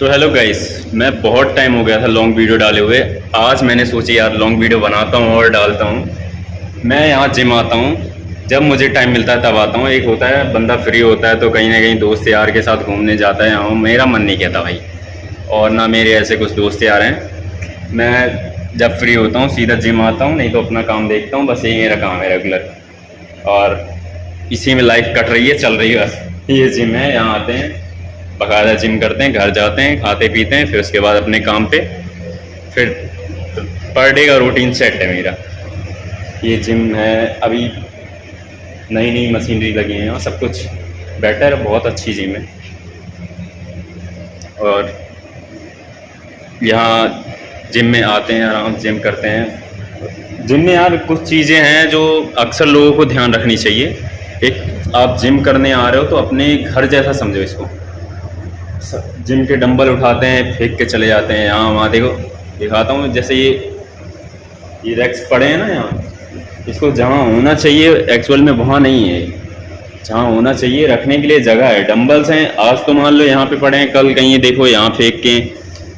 तो hello guys, मैं बहुत टाइम हो गया था लॉन्ग वीडियो डाले हुए। आज मैंने सोची यार लॉन्ग वीडियो बनाता हूँ और डालता हूँ। मैं यहाँ जिम आता हूँ, जब मुझे टाइम मिलता है तब आता हूँ। एक होता है बंदा फ्री होता है तो कहीं ना कहीं दोस्त यार के साथ घूमने जाता है। यहाँ मेरा मन नहीं कहता भाई, और ना मेरे ऐसे कुछ दोस्त यार हैं। मैं जब फ्री होता हूँ सीधा जिम आता हूँ, नहीं तो अपना काम देखता हूँ। बस यही मेरा काम है रेगुलर, और इसी में लाइफ कट रही है, चल रही है बस। ये जिम है, यहाँ आते हैं, बकायदा जिम करते हैं, घर जाते हैं, खाते पीते हैं, फिर उसके बाद अपने काम पे। फिर पर डे का रूटीन सेट है मेरा। ये जिम है, अभी नई नई मशीनरी लगी है यहाँ, सब कुछ बेटर है, बहुत अच्छी जिम है। और यहाँ जिम में आते हैं, आराम से जिम करते हैं। जिम में यार कुछ चीज़ें हैं जो अक्सर लोगों को ध्यान रखनी चाहिए। एक, आप जिम करने आ रहे हो तो अपने घर जैसा समझो इसको। जिम के डंबल उठाते हैं, फेंक के चले जाते हैं। यहाँ वहाँ देखो, दिखाता हूँ, जैसे ये रैक्स पड़े हैं ना यहाँ, इसको जहाँ होना चाहिए एक्चुअल में वहाँ नहीं है। जहाँ होना चाहिए रखने के लिए जगह है, डंबल्स हैं। आज तो मान लो यहाँ पे पड़े हैं, कल कहीं देखो यहाँ फेंक के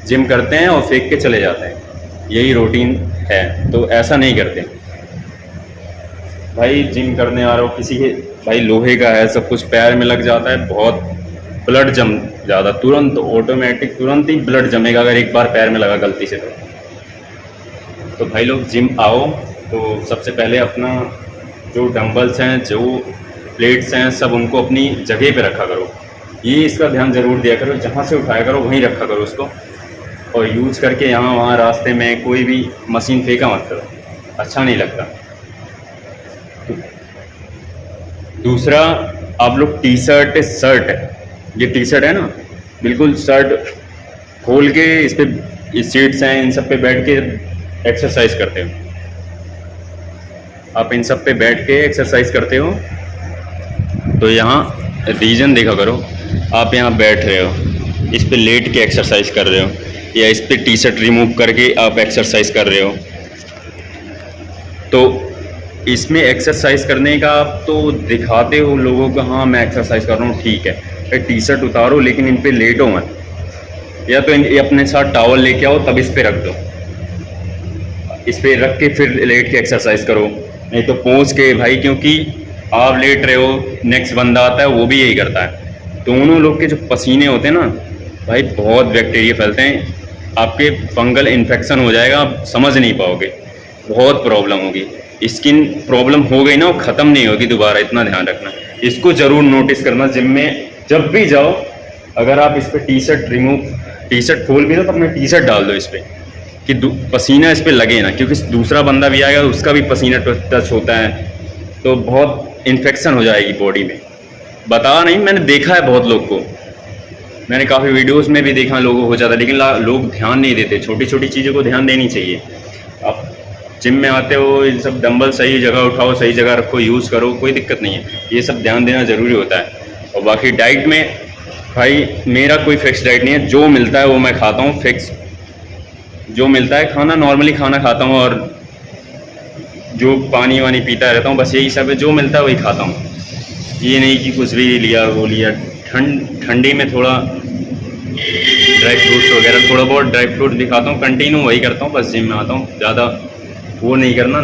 जिम करते हैं और फेंक के चले जाते हैं। यही रूटीन है, तो ऐसा नहीं करते भाई। जिम करने आ रहे हो किसी के, भाई लोहे का है सब कुछ, पैर में लग जाता है, बहुत ब्लड जम ज़्यादा, तुरंत ऑटोमेटिक तुरंत ही ब्लड जमेगा अगर एक बार पैर में लगा गलती से। तो भाई लोग जिम आओ तो सबसे पहले अपना जो डंबल्स हैं, जो प्लेट्स हैं, सब उनको अपनी जगह पे रखा करो। ये इसका ध्यान ज़रूर दिया करो, जहाँ से उठाया करो वहीं रखा करो उसको। और यूज करके यहाँ वहाँ रास्ते में कोई भी मशीन फेंका मत करो, अच्छा नहीं लगता। दूसरा, आप लोग टी शर्ट शर्ट है, ये टी शर्ट है ना, बिल्कुल शर्ट खोल के इस पे, ये सीट्स हैं, इन सब पे बैठ के एक्सरसाइज करते हो। आप इन सब पे बैठ के एक्सरसाइज करते हो तो यहाँ रीजन देखा करो। आप यहाँ बैठ रहे हो, इस पे लेट के एक्सरसाइज कर रहे हो, या इस पे टी शर्ट रिमूव करके आप एक्सरसाइज कर रहे हो। तो इसमें एक्सरसाइज करने का आप तो दिखाते हो लोगों को, हाँ मैं एक्सरसाइज कर रहा हूँ, ठीक है। टी शर्ट उतारो लेकिन इन पे लेटो मत, या तो ये अपने साथ टॉवल लेके आओ, तब इस पे रख दो। इस पे रख के फिर लेट के एक्सरसाइज करो, नहीं तो पहुँच के भाई, क्योंकि आप लेट रहे हो, नेक्स्ट बंदा आता है वो भी यही करता है। दोनों लोग के जो पसीने होते हैं ना भाई, बहुत बैक्टीरिया फैलते हैं, आपके फंगल इन्फेक्शन हो जाएगा, आप समझ नहीं पाओगे, बहुत प्रॉब्लम होगी। स्किन प्रॉब्लम हो गई ना, वो ख़त्म नहीं होगी दोबारा, इतना ध्यान रखना। इसको ज़रूर नोटिस करना जिम में जब भी जाओ। अगर आप इस पर T shirt remove, T shirt खोल भी दो तो अपना टी शर्ट डाल दो इस पर, कि पसीना इस पर लगे ना, क्योंकि दूसरा बंदा भी आएगा उसका भी पसीना टच होता है, तो बहुत इन्फेक्शन हो जाएगी बॉडी में। बता नहीं, मैंने देखा है बहुत लोग को, मैंने काफ़ी वीडियोस में भी देखा लोगों हो जाता है, लेकिन लोग ध्यान नहीं देते। छोटी छोटी चीज़ों को ध्यान देनी चाहिए। आप जिम में आते हो, इन सब डंबल सही जगह उठाओ, सही जगह रखो, यूज़ करो, कोई दिक्कत नहीं है। ये सब ध्यान देना ज़रूरी होता है। और बाकी डाइट में भाई मेरा कोई फिक्स डाइट नहीं है, जो मिलता है वो मैं खाता हूँ। फिक्स जो मिलता है खाना, नॉर्मली खाना खाता हूँ, और जो पानी वानी पीता रहता हूँ, बस यही सब है। जो मिलता है वही खाता हूँ, ये नहीं कि कुछ भी लिया वो लिया। ठंडी में थोड़ा ड्राई फ्रूट्स वगैरह, थोड़ा बहुत ड्राई फ्रूट भी खाता हूँ, कंटिन्यू वही करता हूँ। बस जिम में आता हूँ, ज़्यादा वो नहीं करना,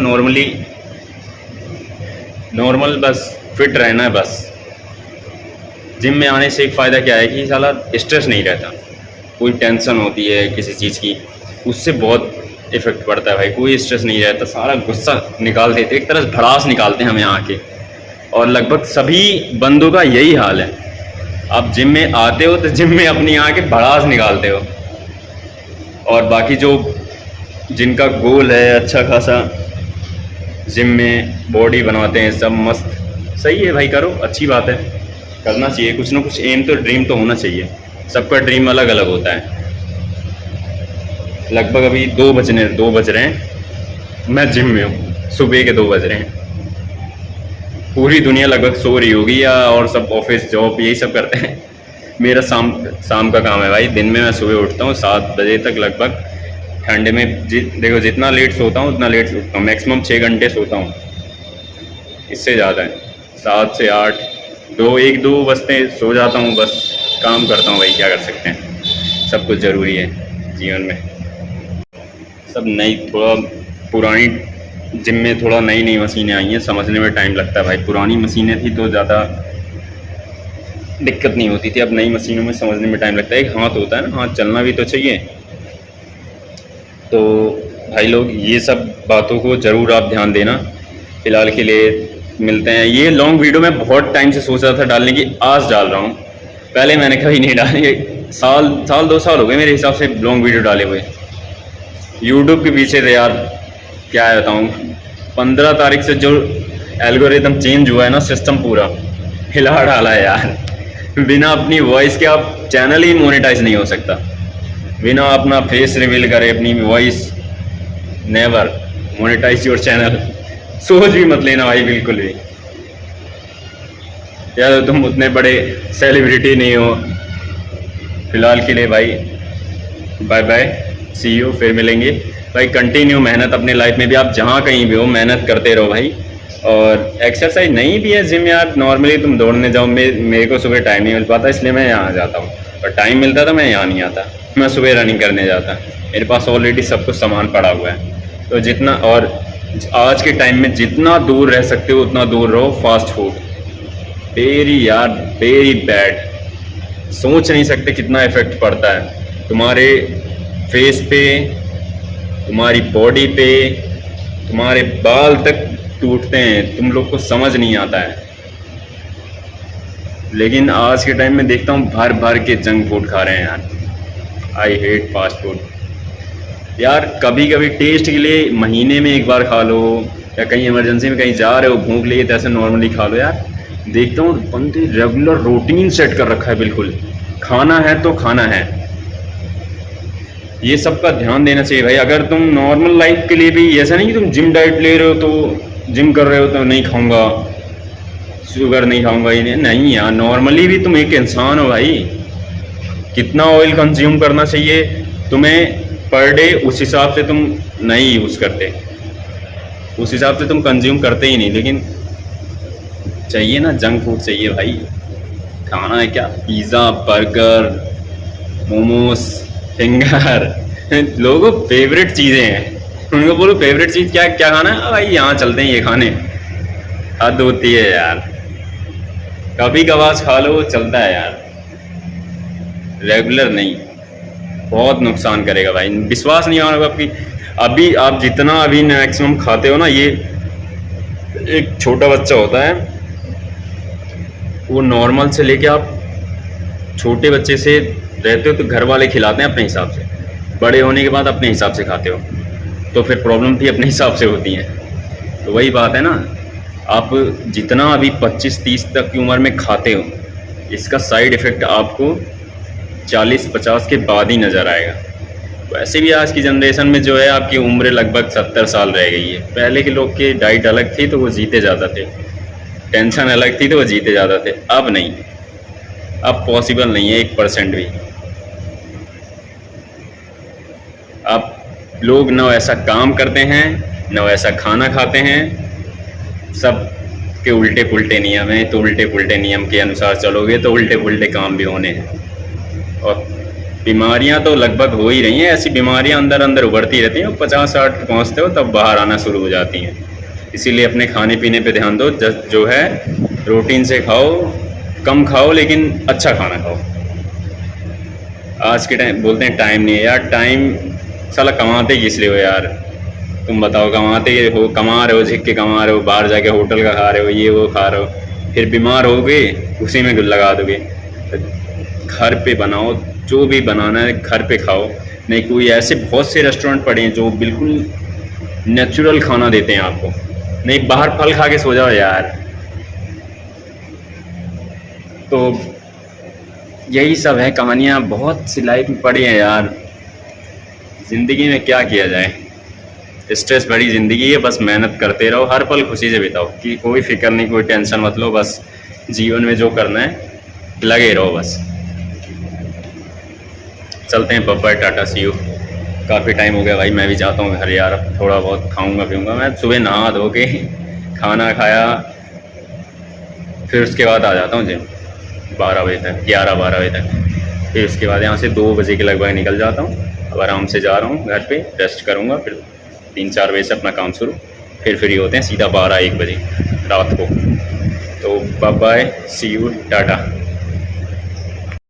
नॉर्मल बस फिट रहना है बस। जिम में आने से एक फ़ायदा क्या है कि साला स्ट्रेस नहीं रहता, कोई टेंशन होती है किसी चीज़ की, उससे बहुत इफेक्ट पड़ता है भाई। कोई स्ट्रेस नहीं रहता, सारा गुस्सा निकाल देते, एक तरह से भड़ास निकालते हैं हम यहाँ आके। और लगभग सभी बंदों का यही हाल है। आप जिम में आते हो तो जिम में अपनी यहाँ के भड़ास निकालते हो। और बाकी जो जिनका गोल है अच्छा खासा जिम में बॉडी बनाते हैं, सब मस्त, सही है भाई, करो, अच्छी बात है, करना चाहिए। कुछ ना कुछ एम तो, ड्रीम तो होना चाहिए। सबका ड्रीम अलग अलग होता है। लगभग अभी 2 बज रहे हैं, मैं जिम में हूँ, सुबह के 2 बज रहे हैं। पूरी दुनिया लगभग सो रही होगी, या और सब ऑफिस जॉब यही सब करते हैं। मेरा शाम का काम है भाई। दिन में मैं सुबह उठता हूँ 7 बजे तक लगभग। ठंडे में देखो, जितना लेट सोता हूँ उतना लेट उठता हूँ, मैक्सिमम 6 घंटे सोता हूँ, इससे ज़्यादा है 7 से 8, 1-2 बजते सो जाता हूँ, बस काम करता हूँ भाई, क्या कर सकते हैं। सब कुछ ज़रूरी है जीवन में। सब नई थोड़ा पुरानी जिम में थोड़ा नई नई मशीनें आई हैं, समझने में टाइम लगता है भाई। पुरानी मशीनें थी तो ज़्यादा दिक्कत नहीं होती थी, अब नई मशीनों में समझने में टाइम लगता है। एक हाथ होता है ना, हाथ चलना भी तो चाहिए। तो भाई लोग ये सब बातों को ज़रूर आप ध्यान देना। फ़िलहाल के लिए मिलते हैं। ये लॉन्ग वीडियो मैं बहुत टाइम से सोच रहा था डालने की, आज डाल रहा हूँ। पहले मैंने कभी नहीं डाली, साल 2 साल हो गए मेरे हिसाब से लॉन्ग वीडियो डाले हुए। यूट्यूब के पीछे थे यार, क्या बताऊँ। 15 तारीख से जो एल्गोरिदम चेंज हुआ है ना, सिस्टम पूरा हिला डाला है यार। बिना अपनी वॉइस के आप चैनल ही मोनेटाइज नहीं हो सकता। बिना अपना फेस रिवील करे, अपनी voice, never monetise your channel. सोच भी मत लेना भाई, बिल्कुल भी। यार तुम उतने बड़े सेलिब्रिटी नहीं हो। फिलहाल के लिए भाई बाय बाय, सी यू, फिर मिलेंगे भाई। कंटिन्यू मेहनत अपने लाइफ में भी, आप जहाँ कहीं भी हो मेहनत करते रहो भाई। और एक्सरसाइज नहीं भी है जिम यार, नॉर्मली तुम दौड़ने जाओ। मेरे को सुबह टाइम नहीं मिल पाता, इसलिए मैं यहाँ जाता हूँ। और टाइम मिलता था मैं यहाँ नहीं आता, मैं सुबह रनिंग करने जाता। मेरे पास ऑलरेडी सब कुछ सामान पड़ा हुआ है। तो जितना, और आज के टाइम में जितना दूर रह सकते हो उतना दूर रहो फास्ट फूड। वेरी यार, वेरी बैड। सोच नहीं सकते कितना इफेक्ट पड़ता है तुम्हारे फेस पे, तुम्हारी बॉडी पे, तुम्हारे बाल तक टूटते हैं, तुम लोग को समझ नहीं आता है। लेकिन आज के टाइम में देखता हूँ भर भर के जंक फूड खा रहे हैं यार। आई हेट फास्ट फूड यार। कभी कभी टेस्ट के लिए महीने में एक बार खा लो, या कहीं इमरजेंसी में कहीं जा रहे हो, भूख लगी तो ऐसे नॉर्मली खा लो यार। देखता हूँ बंदे रेगुलर रूटीन सेट कर रखा है, बिल्कुल खाना है तो खाना है। ये सब का ध्यान देना चाहिए भाई। अगर तुम नॉर्मल लाइफ के लिए भी, ऐसा नहीं कि तुम जिम डाइट ले रहे हो तो जिम कर रहे हो तो नहीं खाऊंगा, शुगर नहीं खाऊंगा, ये नहीं यार। नॉर्मली भी तुम एक इंसान हो भाई। कितना ऑयल कंज्यूम करना चाहिए तुम्हें पर डे, उस हिसाब से तुम नहीं यूज़ करते, उस हिसाब से तुम कंज्यूम करते ही नहीं। लेकिन चाहिए ना, जंक फूड चाहिए भाई। खाना है क्या, पिज़्ज़ा, बर्गर, मोमोस, फिंगर, लोगों को फेवरेट चीज़ें हैं। उनको बोलो फेवरेट चीज़ क्या क्या खाना है, भाई यहाँ चलते हैं ये खाने। हद होती है यार। कभी कभार खा लो चलता है यार, रेगुलर नहीं। बहुत नुकसान करेगा भाई, विश्वास नहीं होगा आपकी। अभी आप जितना अभी मैक्सिमम खाते हो ना, ये एक छोटा बच्चा होता है, वो नॉर्मल से लेके आप छोटे बच्चे से रहते हो तो घर वाले खिलाते हैं अपने हिसाब से, बड़े होने के बाद अपने हिसाब से खाते हो तो फिर प्रॉब्लम भी अपने हिसाब से होती है। तो वही बात है ना, आप जितना अभी 25-30 तक की उम्र में खाते हो, इसका साइड इफ़ेक्ट आपको 40-50 के बाद ही नज़र आएगा। वैसे भी आज की जनरेशन में जो है आपकी उम्र लगभग 70 साल रह गई है। पहले के लोग की डाइट अलग थी तो वो जीते ज़्यादा थे, टेंशन अलग थी तो वो जीते ज़्यादा थे। अब नहीं, अब पॉसिबल नहीं है 1% भी। अब लोग न ऐसा काम करते हैं, न ऐसा खाना खाते हैं। सब के उल्टे पुल्टे नियम हैं, तो उल्टे पुल्टे नियम के अनुसार चलोगे तो उल्टे पुल्टे काम भी होने हैं। और बीमारियां तो लगभग हो ही रही हैं। ऐसी बीमारियां अंदर अंदर उभरती रहती हैं, 50-60 पहुँचते हो तब बाहर आना शुरू हो जाती हैं। इसीलिए अपने खाने पीने पे ध्यान दो, जो है रूटीन से खाओ, कम खाओ लेकिन अच्छा खाना खाओ। आज के टाइम बोलते हैं टाइम नहीं है यार। टाइम साला कमाते किस लिए हो यार, तुम बताओ। कमाते हो, कमा रहे हो, झिक के कमा रहे हो, बाहर जाके होटल का खा रहे हो, ये वो खा रहे हो, फिर बीमार हो गए उसी में लगा दोगे। घर पे बनाओ, जो भी बनाना है घर पे खाओ। नहीं, कोई ऐसे बहुत से रेस्टोरेंट पड़े हैं जो बिल्कुल नेचुरल खाना देते हैं आपको। नहीं, बाहर फल खा के सो जाओ यार। तो यही सब है, कहानियाँ बहुत सी लाइफ में पड़ी हैं यार। ज़िंदगी में क्या किया जाए, स्ट्रेस भरी ज़िंदगी है। बस मेहनत करते रहो, हर पल खुशी से बिताओ, कि कोई फिक्र नहीं, कोई टेंशन मत लो। बस जीवन में जो करना है लगे रहो बस। चलते हैं, बाय, टाटा, सी यू। काफ़ी टाइम हो गया भाई, मैं भी जाता हूँ घर यार। अब थोड़ा बहुत खाऊंगा पीऊँगा। मैं सुबह नहा धो के खाना खाया, फिर उसके बाद आ जाता हूँ जिम 12 बजे तक, 11-12 बजे तक। फिर उसके बाद यहाँ से 2 बजे के लगभग निकल जाता हूँ। अब आराम से जा रहा हूँ घर पे, रेस्ट करूँगा, फिर 3-4 बजे से अपना काम शुरू, फिर फ्री होते हैं सीधा 12-1 बजे रात को। तो bye bye, see you, Tata.